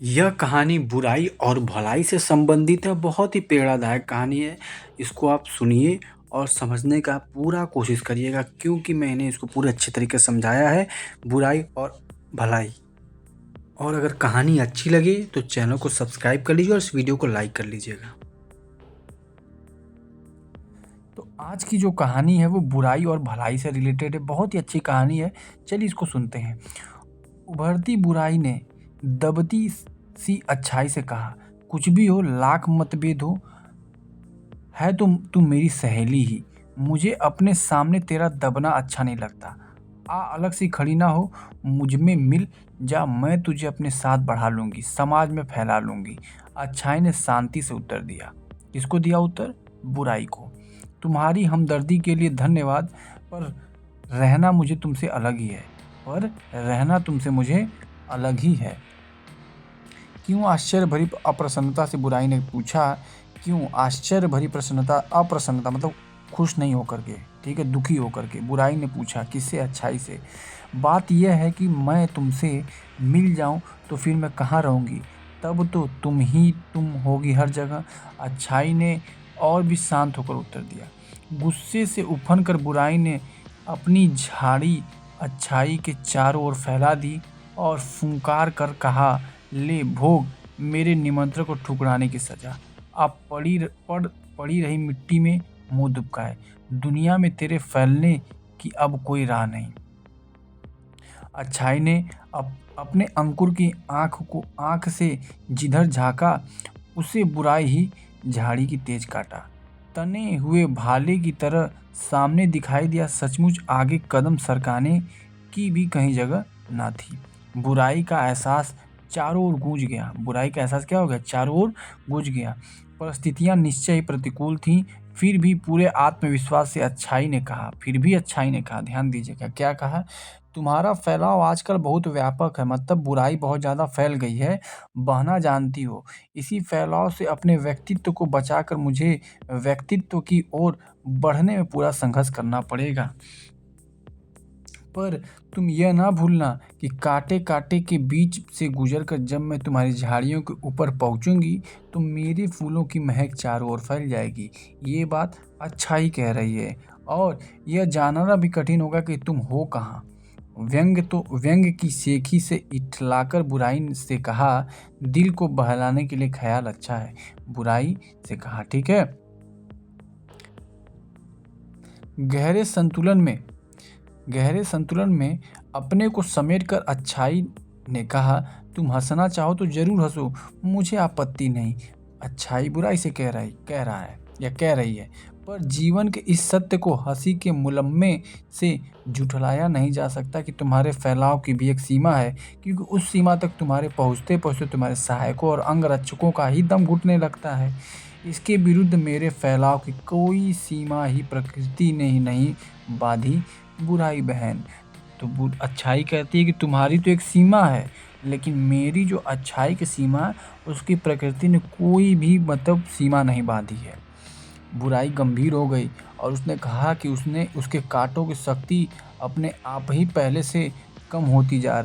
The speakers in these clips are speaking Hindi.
यह कहानी बुराई और भलाई से संबंधित है। बहुत ही प्रेरणादायक कहानी है। इसको आप सुनिए और समझने का पूरा कोशिश करिएगा, क्योंकि मैंने इसको पूरे अच्छे तरीके से समझाया है, बुराई और भलाई। और अगर कहानी अच्छी लगे तो चैनल को सब्सक्राइब कर लीजिए और इस वीडियो को लाइक कर लीजिएगा। तो आज की जो कहानी है वो बुराई और भलाई से रिलेटेड है। बहुत ही अच्छी कहानी है। चलिए इसको सुनते हैं। उभरती बुराई ने दबती सी अच्छाई से कहा, कुछ भी हो, लाख मतभेद हो, है तो तू मेरी सहेली ही। मुझे अपने सामने तेरा दबना अच्छा नहीं लगता। आ अलग सी खड़ी ना हो, मुझ में मिल जा, मैं तुझे अपने साथ बढ़ा लूंगी, समाज में फैला लूंगी। अच्छाई ने शांति से उत्तर दिया। किसको दिया उत्तर? बुराई को। तुम्हारी हमदर्दी के लिए धन्यवाद, पर रहना मुझे तुमसे अलग ही है। पर रहना तुमसे मुझे अलग ही है। क्यों? आश्चर्य भरी अप्रसन्नता से बुराई ने पूछा। क्यों? आश्चर्य भरी प्रसन्नता, अप्रसन्नता मतलब खुश नहीं होकर के, ठीक है, दुखी होकर के बुराई ने पूछा। किससे? अच्छाई से। बात यह है कि मैं तुमसे मिल जाऊं तो फिर मैं कहाँ रहूंगी? तब तो तुम ही तुम होगी हर जगह। अच्छाई ने और भी शांत होकर उत्तर दिया। गुस्से से उफन कर बुराई ने अपनी झाड़ी अच्छाई के चारों ओर फैला दी और फुंकार कर कहा, ले भोग मेरे निमंत्रण को ठुकराने की सजा। अब पड़ी रही मिट्टी में मुंह दुबकाए। दुनिया में तेरे फैलने की अब कोई राह नहीं। अच्छाई ने अपने अंकुर की आंख से जिधर झांका, उसे बुराई ही झाड़ी की तेज काटा। तने हुए भाले की तरह सामने दिखाई दिया। सचमुच आगे कदम सरकाने की भी कहीं जगह ना थी। बुराई का एहसास चारों ओर गूंज गया। बुराई का एहसास क्या हो गया? चारों ओर गूंज गया। परिस्थितियां निश्चय ही प्रतिकूल थीं, फिर भी पूरे आत्मविश्वास से अच्छाई ने कहा, फिर भी अच्छाई ने कहा, ध्यान दीजिएगा क्या कहा, तुम्हारा फैलाव आजकल बहुत व्यापक है, मतलब बुराई बहुत ज़्यादा फैल गई है, बहना जानती हो। इसी फैलाव से अपने व्यक्तित्व को बचाकर मुझे व्यक्तित्व की ओर बढ़ने में पूरा संघर्ष करना पड़ेगा। पर तुम यह ना भूलना कि कांटे कांटे के बीच से गुजरकर जब मैं तुम्हारी झाड़ियों के ऊपर पहुंचूंगी तो मेरे फूलों की महक चारों ओर फैल जाएगी। ये बात अच्छाई कह रही है, और यह जानना भी कठिन होगा कि तुम हो कहाँ। व्यंग की सेखी से इठलाकर बुराई से कहा, दिल को बहलाने के लिए ख्याल अच्छा है। बुराई से कहा, ठीक है। गहरे संतुलन में गहरे संतुलन में अपने को समेटकर अच्छाई ने कहा, तुम हंसना चाहो तो जरूर हंसो, मुझे आपत्ति नहीं। अच्छाई बुराई से कह रहा है या कह रही है, पर जीवन के इस सत्य को हंसी के मुलम्मे से झुठलाया नहीं जा सकता कि तुम्हारे फैलाव की भी एक सीमा है, क्योंकि उस सीमा तक तुम्हारे पहुँचते पहुँचते तुम्हारे सहायकों और अंगरक्षकों का ही दम घुटने लगता है। इसके विरुद्ध मेरे फैलाव की कोई सीमा ही प्रकृति ने ही नहीं बांधी। बुराई बहन, तो अच्छाई कहती है कि तुम्हारी तो एक सीमा है, लेकिन मेरी जो अच्छाई की सीमा है उसकी प्रकृति ने कोई भी मतलब सीमा नहीं बांधी है। बुराई गंभीर हो गई और उसने कहा कि उसके कांटों की शक्ति अपने आप ही पहले से कम होती जा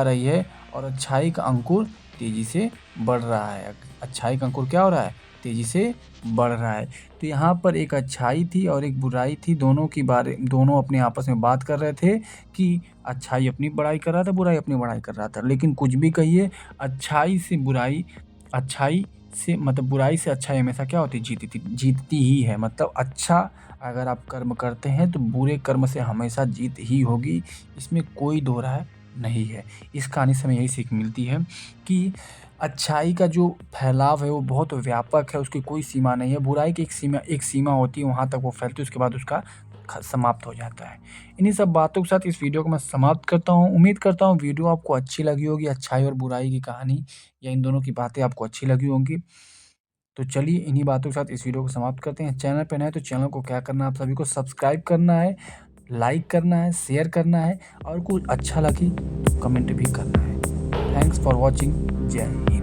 रही है और अच्छाई का अंकुर तेजी से बढ़ रहा है। अच्छाई का अंकुर क्या हो रहा है? तेजी से बढ़ रहा है। तो यहाँ पर एक अच्छाई थी और एक बुराई थी, दोनों अपने आपस में बात कर रहे थे कि अच्छाई अपनी बड़ाई कर रहा था, बुराई अपनी बड़ाई कर रहा था। लेकिन कुछ भी कहिए, अच्छाई से मतलब बुराई से अच्छाई हमेशा क्या होती? जीतती ही है। मतलब अच्छा अगर आप कर्म करते हैं तो बुरे कर्म से हमेशा जीत ही होगी, इसमें कोई दो राय नहीं है। इस कहानी से हमें यही सीख मिलती है कि अच्छाई का जो फैलाव है वो बहुत व्यापक है, उसकी कोई सीमा नहीं है। बुराई की एक सीमा होती है, वहाँ तक वो फैलती है, उसके बाद उसका समाप्त हो जाता है। इन्हीं सब बातों के साथ इस वीडियो को मैं समाप्त करता हूँ। उम्मीद करता हूँ वीडियो आपको अच्छी लगी होगी। अच्छाई और बुराई की कहानी या इन दोनों की बातें आपको अच्छी लगी होंगी। तो चलिए इन्हीं बातों के साथ इस वीडियो को समाप्त करते हैं। चैनल पे नए हैं तो चैनल को क्या करना है, आप सभी को सब्सक्राइब करना है, लाइक करना है, शेयर करना है, और कुछ अच्छा लगे तो कमेंट भी करना है। Thanks for watching. जय हिंद।